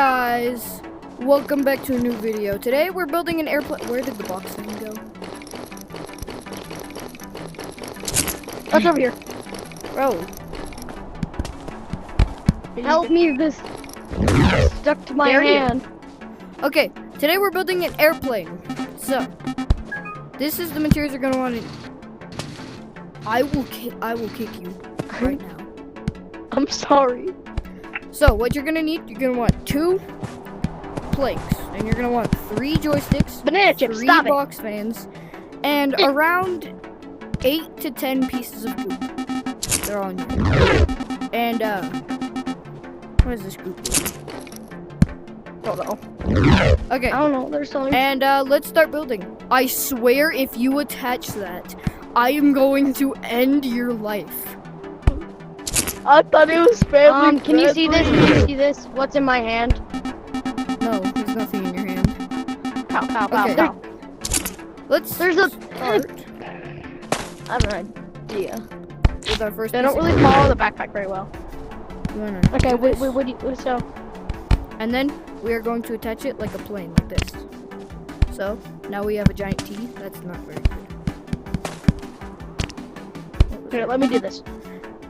guys, welcome back to a new video. Today we're building an airplane. Where did the box thing go? Oh, it's over here. Oh. Help me, this stuck to my hand. Okay, today we're building an airplane. So, this is the materials you're gonna want to. I will kick you right now. I'm sorry. So, what you're gonna need, you're gonna want 2 planks, and you're gonna want 3 joysticks, Banana chips, 3 stop it. box fans, and around 8 to 10 pieces of goop. They're on here. And what is this goop doing? Don't know. Okay. I don't know. There's something. And let's start building. I swear, if you attach that, I am going to end your life. I thought it was family. Can you see friendly. this? Can you see this? What's in my hand? No, there's nothing in your hand. Pow, pow, pow, Okay. pow. There's a start I have an idea. with our first. They don't piece of really follow the backpack very well. You wanna Okay, do wait, this? what do you, so? And then we are going to attach it like a plane, like this. So now we have a giant T. That's not very good. Here, let me do this.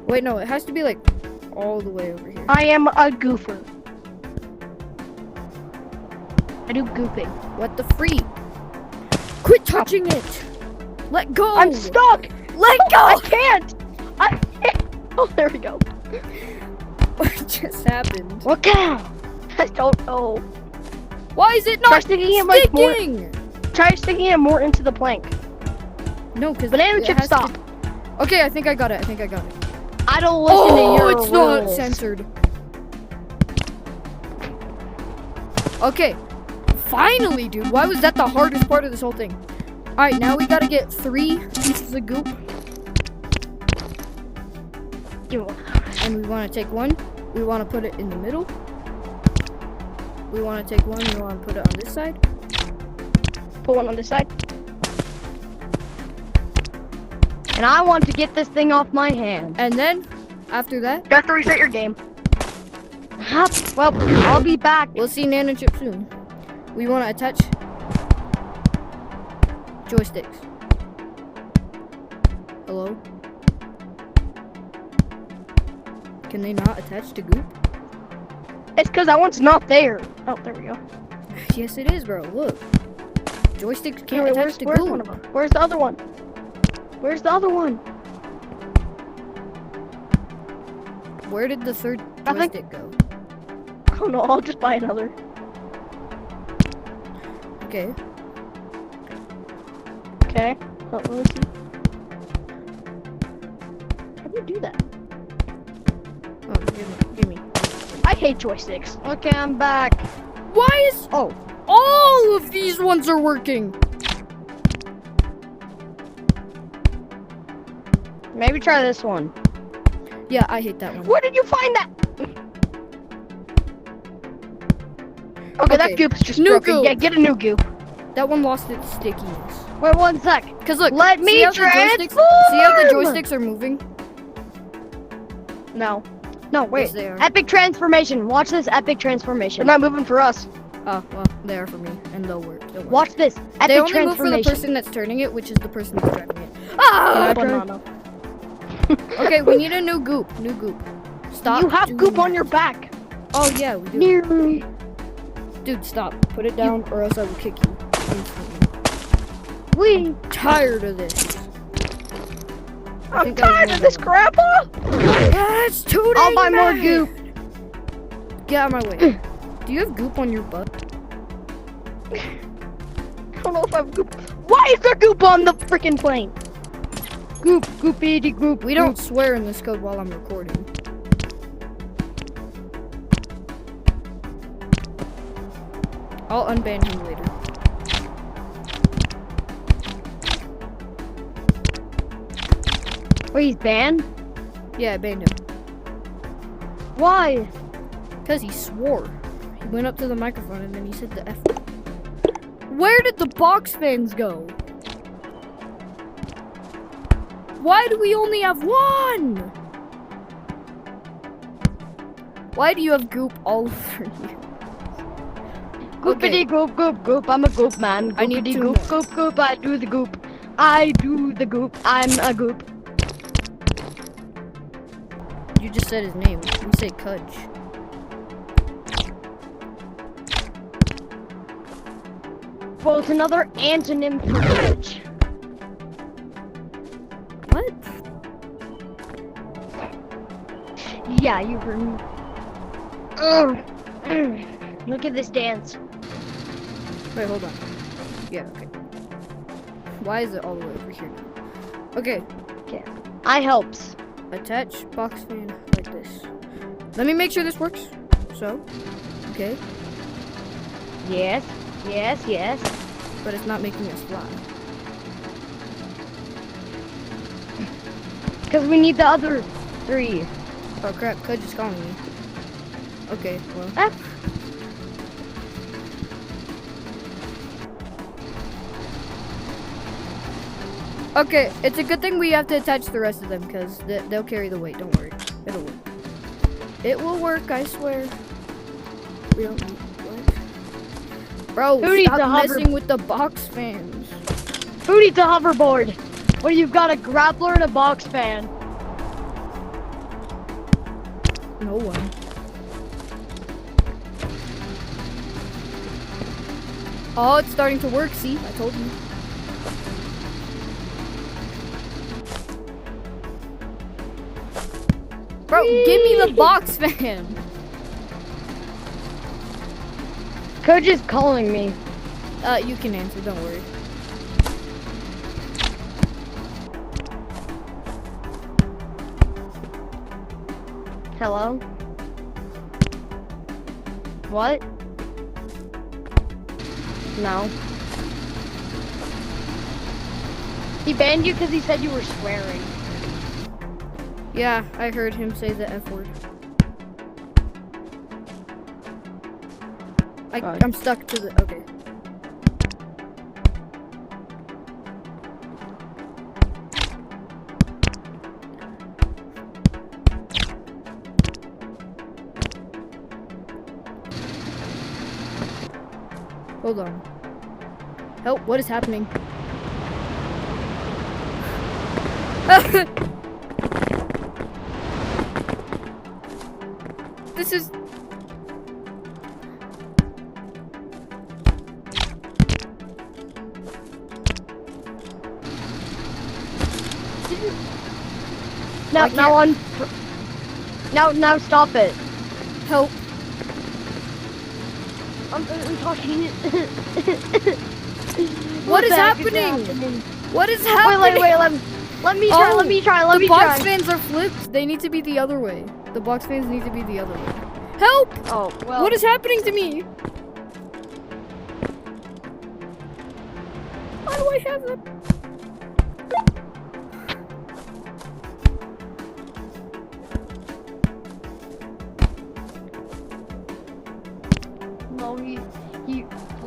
Wait, no, it has to be like all the way over here. I am a goofer. I do gooping. What the freak? Quit touching it! Let go! I'm stuck! Let go! I can't! I can't! Oh, there we go. What just happened? What cow? I don't know. Why is it Try not sticking it like more. sticking? Try sticking it more into the plank. No, because Banana chip, stop. Okay, I think I got it. I don't listen to your it's not rules. censored. Okay, finally, dude. Why was that the hardest part of this whole thing? All right, now we gotta get 3 pieces of goop, Give me one. and we want to take one. We want to put it in the middle. We want to take one. We want to put it on this side. Put one on this side. And I want to get this thing off my hand. And then, after that, You have to reset your game. Well, I'll be back. we'll see Nano Chip soon. We want to attach joysticks. Hello? Can they not attach to goop? It's because that one's not there. Oh, there we go. Yes, it is, bro. Look. Joysticks can't Wait, attach to where's one goop. of them? Where's the other one? Where's the other one? Where did the third I think- joystick go? Oh no, I'll just buy another. Okay. Okay. Oh, let me see. How do you do that? Oh, give me. I hate joysticks. Okay, I'm back. Why is all of these ones are working? Maybe try this one. Yeah, I hate that one. Where did you find that? Okay, that Okay, goop is just new broken. goop. Yeah, get a new goop. That one lost its stickiness. Wait 1 sec. Cause look, Let see me how the joysticks, see how the joysticks are moving? No. No, wait. Yes, they are. Epic transformation. Watch this epic transformation. They're not moving for us. Oh, well, they are for me, and they'll work. Don't worry. Watch this. Epic They only move for the transformation. person that's turning it, which is the person that's driving it. Ah! Banana. Okay, we need a new goop. Stop. You have doing goop that. on your back. Oh yeah, we do. Nearly. Dude, stop. Put it down, or else I will kick you instantly. We. Tired of this. I I'm think that was tired one of this, them. Grandpa. That's too I'll buy dang more bad. goop. Get out of my way. Do you have goop on your butt? I don't know if I have goop. Why is there goop on the freaking plane? Goop, goopity goop. We don't swear in this code while I'm recording. I'll unban him later. Wait, he's banned? Yeah, I banned him. Why? Because he swore. He went up to the microphone and then he said the F. Where did the box fans go? Why do we only have one? Why do you have goop all over you? Goopity goop goop goop. I'm a goop man. I need Goopity two goop more. goop goop. I do the goop. I do the goop. I'm a goop. You just said his name. You say Kudge. Well, it's another antonym for bitch. What? Yeah, you heard me. Ugh. Look at this dance. Wait, hold on. Yeah, okay. Why is it all the way over here now? Okay, I helps. attach box fan like this. Let me make sure this works. So, okay, Yes, yes, yes. but it's not making us fly. Because we need the other 3. Oh crap, Kudge is calling me. Okay, well. Ah. Okay, it's a good thing we have to attach the rest of them because they'll carry the weight. Don't worry, it'll work. It will work, I swear. We don't need what? Bro, Who needs stop the hover- messing with the box fans. Who needs a hoverboard? When you've got a grappler and a box fan. No one. Oh, it's starting to work. See, I told you. Bro, give me the box fan. Coach is calling me. You can answer. Don't worry. Hello? What? No. He banned you because he said you were swearing. Yeah, I heard him say the F word. I'm stuck to the. Okay. Hold on. Help, what is happening? This is... Now, can't- now on. Now stop it. Help. I'm talking. What is the heck happening? What is Wait, happening? let me try, Oh, let me try. The box fans are flipped. They need to be the other way. The box fans need to be the other way. Help! Oh, well. What is happening to me? Why do I have that? No, he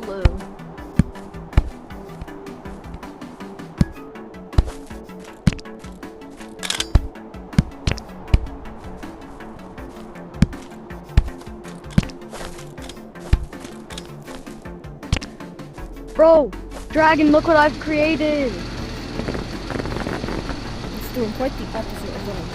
flew. Bro, Dragon, look what I've created. It's doing quite the opposite of what I want.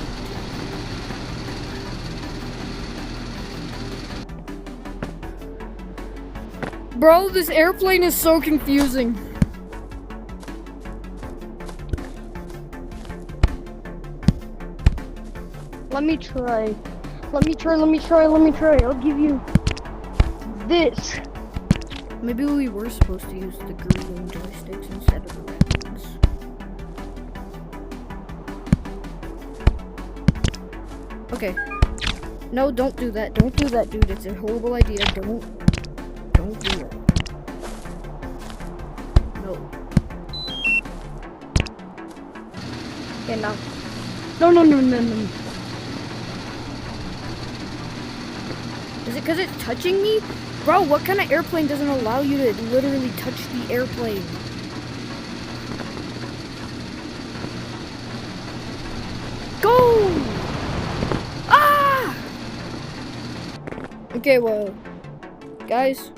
Bro, this airplane is so confusing. Let me try. Let me try. I'll give you this. Maybe we were supposed to use the green joysticks instead of the red ones. Okay. No, don't do that. Don't do that, dude. It's a horrible idea. Don't do that. No. Okay, now. No. Is it because it's touching me? Bro, what kind of airplane doesn't allow you to literally touch the airplane? Go! Ah! Okay, well, guys,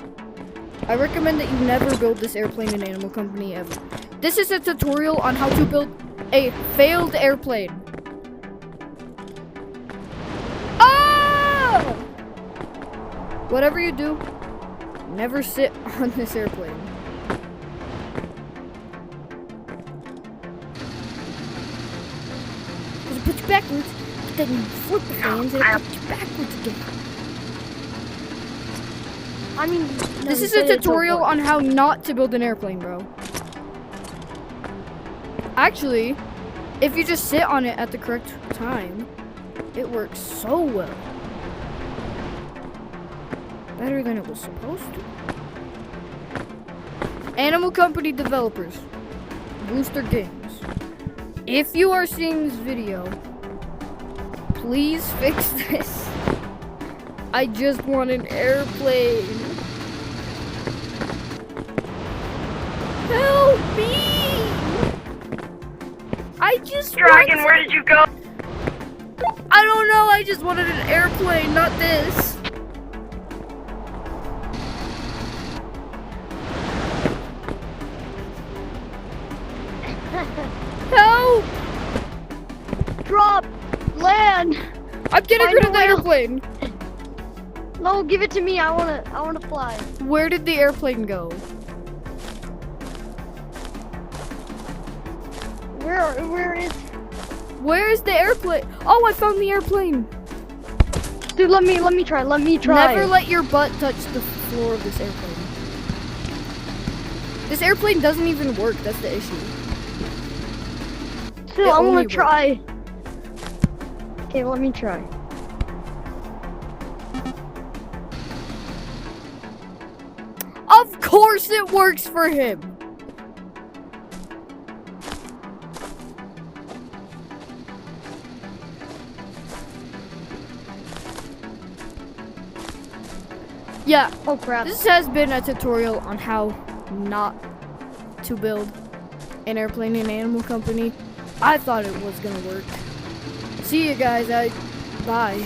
I recommend that you never build this airplane in Animal Company ever. This is a tutorial on how to build a failed airplane. Ah! Whatever you do, never sit on this airplane. It'll put you backwards, but then you flip the fans and it'll put you backwards again. I mean, This is a tutorial on how not to build an airplane, bro. Actually, if you just sit on it at the correct time, it works so well. Better than it was supposed to. Animal Company developers, Booster Games. If you are seeing this video, please fix this. I just want an airplane. Help me! I just Dragon, want... where did you go? I don't know, I just wanted an airplane, not this. Help! Drop! Land! I'm getting Find rid a of the wheel. airplane. No, give it to me. I wanna fly. Where did the airplane go? Where is? Where is the airplane? Oh, I found the airplane. Dude, let me try. Let me try. Never let your butt touch the floor of this airplane. This airplane doesn't even work. That's the issue. Still, it I only wanna works. try. Okay, let me try. Of course it works for him. Yeah, Oh crap. this has been a tutorial on how not to build an airplane in Animal Company. I thought it was gonna work. See you guys. Bye.